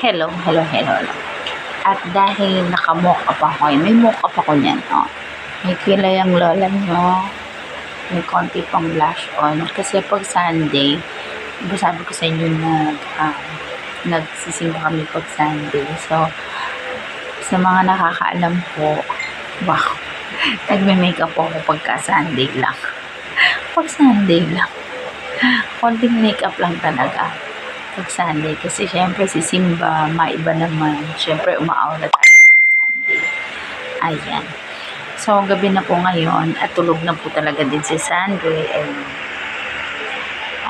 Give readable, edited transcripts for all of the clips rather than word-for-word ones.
Hello. At dahil naka-mock up ako, may mock up ako niyan, oh. May kilay ang lola nyo, may konti pang blush on. Kasi pag Sunday, sabi ko sa inyo nagsisimba kami pag Sunday. So, sa mga nakakaalam po, wow, nagme-makeup ako pagka Sunday lang. Pag Sunday lang. Konting makeup lang talaga. Pag Sunday. Kasi syempre si Simba, maiba naman. Syempre umaaura tayo pag Sunday. Ayan. So, gabi na po ngayon at tulog na po talaga din si Sandre.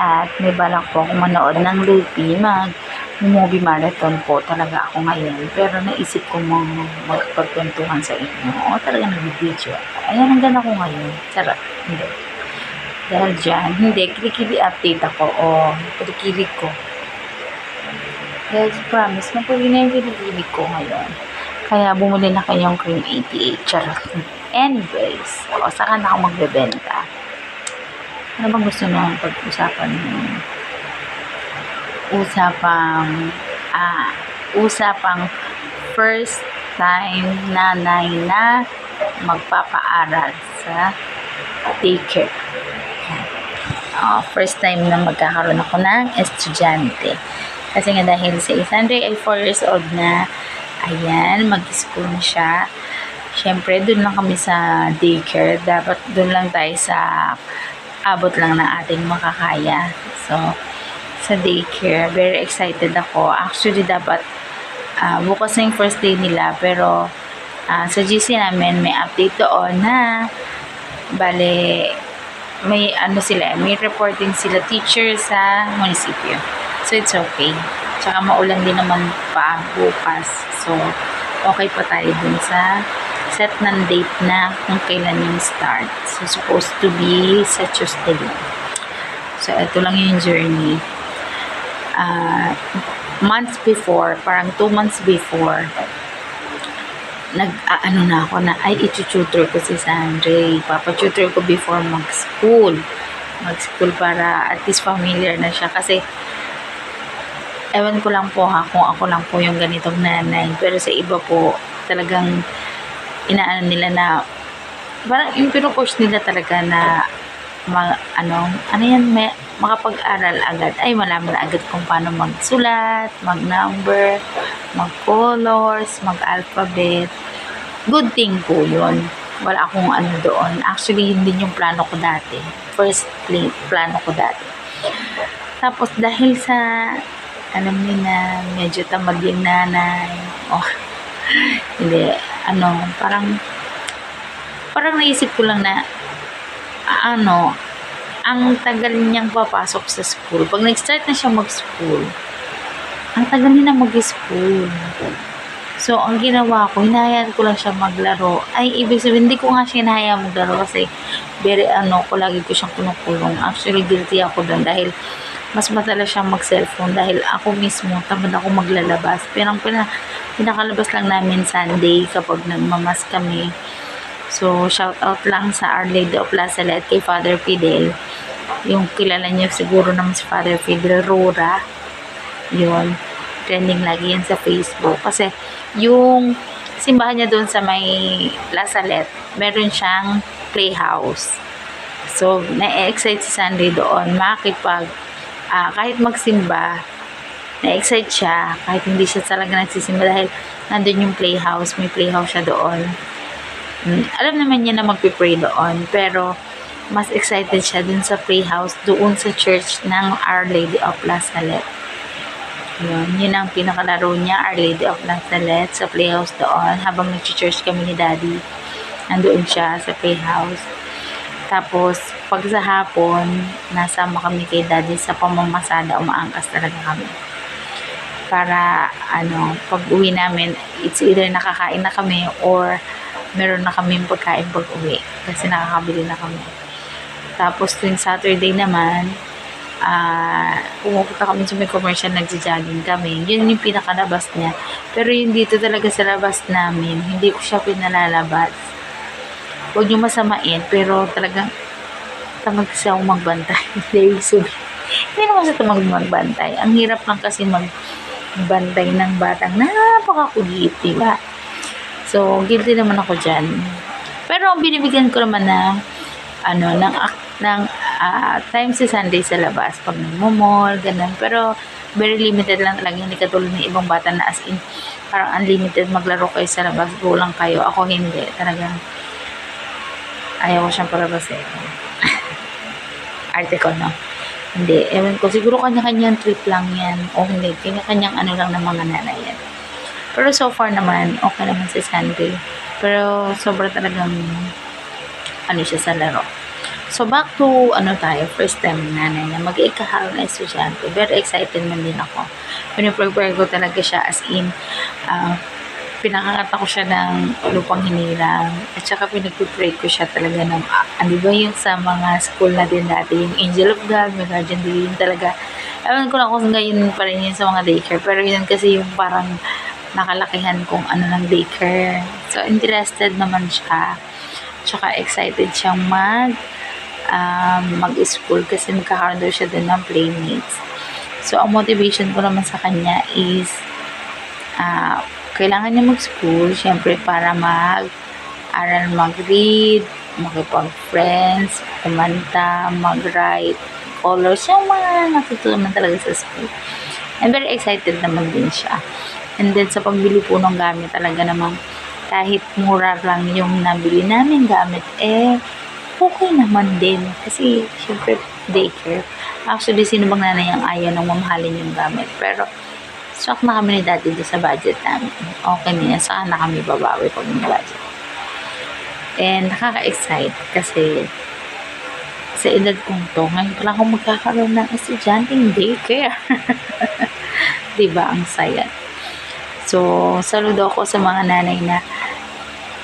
At may balak po akong manood ng Lupi. Movie marathon po talaga ako ngayon. Pero naisip ko magpagkwentuhan sa inyo. O talaga nag-video. Ayan, hanggang ako ngayon. Sarap. Hindi. Dahil dyan, hindi. Kilikili update ako. O, kilikili ko. Dahil promise, mapuli na yung kilikili ko ngayon. Kaya bumili na kayong cream 88. Charot. Anyways, saka na ako magbebenta. Ano bang gusto nyo pag-usapan? Usapang first time nanay na magpapaaral sa daycare. First time na magkakaroon ako ng estudyante. Kasi nga dahil si Sandre ay 4 years old na, ayan, mag-school na siya. Siyempre, dun lang kami sa daycare. Dapat dun lang tayo sa abot lang ng ating makakaya. So, sa daycare, very excited ako. Actually, dapat bukas na yung first day nila. Pero, sa GC namin, may update doon na bale, may may reporting sila teacher sa munisipyo. So, it's okay. Tsaka maulan din naman pa bukas. So, okay pa tayo dun sa set ng date na kung kailan yung start. So, supposed to be sa Tuesday lang. So, ito lang yung journey. Months before, parang 2 months before, na ako na, i-tutor ko si Sandre. Papa-tutor ko before mag-school. Mag-school para at least familiar na siya. Kasi, ewan ko lang po kung ako lang po yung ganitong nanay. Pero sa iba po, talagang inaano nila na parang yung pinupush nila talaga na makapag-aral agad. Ay, malaman agad kung paano magsulat, mag-number, mag-colors, mag-alphabet. Good thing po yun. Wala akong doon. Actually, yun din yung plano ko dati. Plano ko dati. Tapos, dahil sa alam niyo na medyo tamad yung nanay. Hindi, parang naisip ko lang na, ang tagal niyang papasok sa school. Pag nag-start na siya mag-school, ang tagal niya na mag-school. So, ang ginawa ko, hinahayaan ko lang siya maglaro. Ay, ibig sabihin, hindi ko nga siya hinahayaan maglaro kasi lagi ko siyang kinukulong. Actually, guilty ako doon dahil mas madalas siyang mag-cellphone dahil ako mismo, tamad ako maglalabas. Pero ang pinakalabas lang namin Sunday kapag nagmamas kami. So, shout out lang sa Our Lady of La Salle at kay Father Fidel. Yung kilala niyo siguro naman si Father Fidel Rora. Yun. Trending lagi yan sa Facebook. Kasi, yung simbahan niya doon sa may La Salle, meron siyang playhouse. So, na-excite si Sunday doon. Kahit magsimba, na-excite siya. Kahit hindi siya talaga nagsisimba dahil nandun yung playhouse. May playhouse siya doon. Alam naman niya na magpipray doon. Pero, mas excited siya dun sa playhouse, doon sa church ng Our Lady of La Salette. Yun ang pinakalaro niya, Our Lady of La Salette, sa playhouse doon. Habang nag-church kami ni Daddy, nandoon siya sa playhouse. Tapos, pag sa hapon, nasama kami kay Daddy sa pamamasada, umaangkas talaga kami. Para, pag uwi namin, it's either nakakain na kami or meron na kami pagkain pag uwi. Kasi nakakabili na kami. Tapos, tuwing Saturday naman, pumupunta kami sa may commercial, nagja-jogging kami. Yun yung pinakalabas niya. Pero yung dito talaga sa labas namin, hindi ko siya pinalalabas. Huwag nyo masamain, pero talagang tamad kasi ako magbantay. Hindi naman sa tamad magbantay. Ang hirap lang kasi bantay ng batang napakakulit, diba? So, guilty naman ako dyan. Pero binibigyan ko naman ng time si Sunday sa labas pag nagmo-mall, ganun. Pero very limited lang talaga, hindi katulad ng ibang bata na as in parang unlimited maglaro kayo sa labas, go lang kayo. Ako hindi, talagang ayaw ko siyang palabasin. Arte ko, no? Hindi, ewan ko, siguro kanya-kanyang trip lang yan o hindi, kanya-kanyang lang ng mga nanay yan. Pero so far naman, okay naman si Sunday. Pero sobra talagang siya sa laro. So back to tayo, first time nanay na mag-ikahalo na estudyante. Very excited man din ako. Piniprepare ko talaga siya as in pinakakata ko siya ng lupang hinirang at saka pinagpipray ko siya talaga ng di ba yung sa mga school na din dati, yung Angel of God, may Guardian din talaga. Ewan ko lang kung ngayon pa rin yun sa mga daycare, pero yun kasi yung parang nakalakihan kung ng daycare. So, interested naman siya. Tsaka excited siyang mag-school kasi magkakaroon daw siya din ng playmates. So, ang motivation ko naman sa kanya is kailangan niya mag-school, syempre para mag-aral, mag-read, makipag-friends, kumanta, mag-write, colors, yung mga natutunan talaga sa school. And very excited naman din siya. And then, sa pagbili po ng gamit, talaga namang kahit mura lang yung nabili namin gamit, okay naman din. Kasi, syempre, daycare. Actually, sino bang nanay ang ayaw nang mamahalin yung gamit? Pero, shock na kami ni Daddy doon sa budget namin. Okay na yan. Saan na kami babawi pag may budget. And, nakaka-excite kasi sa edad kong to, ngayon pala akong magkakaroon ng estudyanteng daycare. Diba? Ang saya. So, saludo ako sa mga nanay na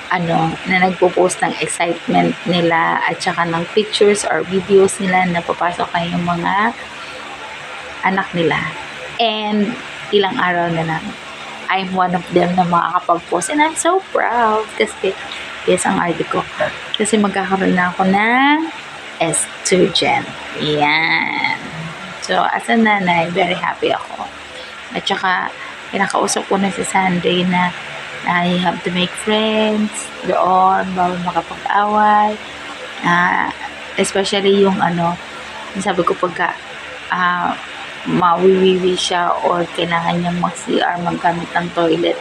na nagpo-post ng excitement nila at saka ng pictures or videos nila na papasok kayong mga anak nila. And, ilang araw na lang, I'm one of them na makakapag-post. And I'm so proud kasi, yes, ang arte ko. Kasi magkakaroon na ako ng student. Yan. So, as a nanay, very happy ako. At saka, kinakausap ko na si Sunday na I have to make friends doon, bawal makapag-away. Especially yung sabi ko pagka mawiwiwi siya or kailangan niyang mag-CR, maggamit ng toilet,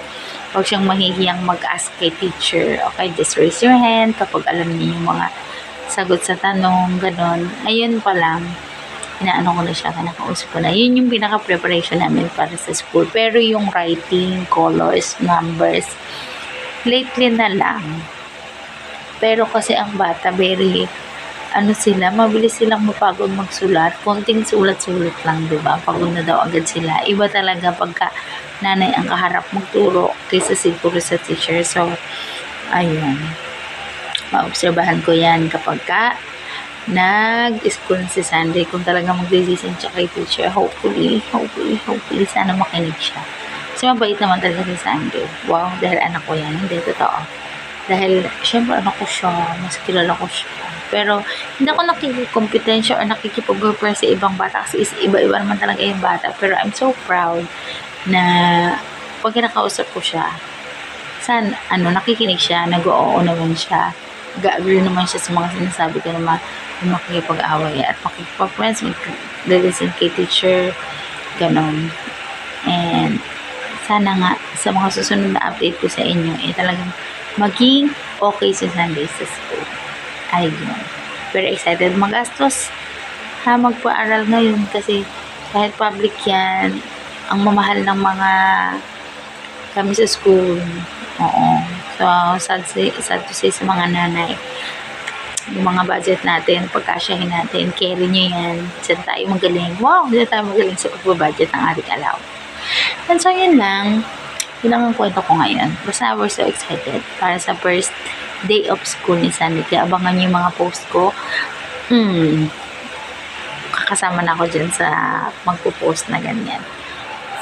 huwag siyang mahihiyang mag-ask kay teacher. Okay, just raise your hand kapag alam niyo yung mga sagot sa tanong, ganon. Ayun pa lang, inaano ko na siya, kinakausap ko na. Yun yung pinaka-preparation namin para sa school. Pero yung writing, colors, numbers, lately na lang. Pero kasi ang bata, very, sila, mabilis silang mapagod magsulat. Konting sulat-sulat lang, diba? Pagod na daw agad sila. Iba talaga pagka nanay ang kaharap magturo kaysa siguro sa teacher. So, ayun. Maobserbahan ko yan kapag nag-school si Sunday, kung talaga mag-listen siya kay teacher, hopefully, sana makinig siya. Kasi mabait naman talaga si Sunday. Wow, dahil anak ko yan, hindi, totoo. Dahil, syempre, anak ko siya, mas kilala ko siya. Pero, hindi ako nakikikompetensya or nakikipag-prepare sa ibang bata kasi iba-iba naman talaga yung bata. Pero, I'm so proud na pag kinakausap ko siya, nakikinig siya, nag-oo naman siya, ga-agree naman siya sa mga sinasabi ko naman, makikipag-away at makikipag-friends, mag-listen kay teacher, ganon. And sana nga sa mga susunod na update ko sa inyo talagang maging okay sa Sunday sa school. Ayun. Very excited magastos magpa-aral ngayon kasi kahit public yan, ang mamahal ng mga kami sa school. Oo. So, sad to say sa mga nanay, yung mga budget natin, pagkasyahin natin, carry nyo yan. Saan tayo magaling? Wow, saan tayo magaling sa pagbabudget ng ating alaw. And so, yun lang. Yun lang ang kwento ko ngayon. Basta we're so excited para sa first day of school ni Sunday. Kaya abangan nyo yung mga post ko. Kakasama na ako dyan sa magpo-post na ganyan.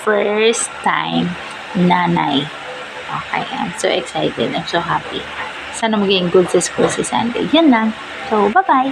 First time, nanay. Okay, I'm so excited. I'm so happy. Sana maging good sa school si Sunday. Yun lang. So, bye-bye!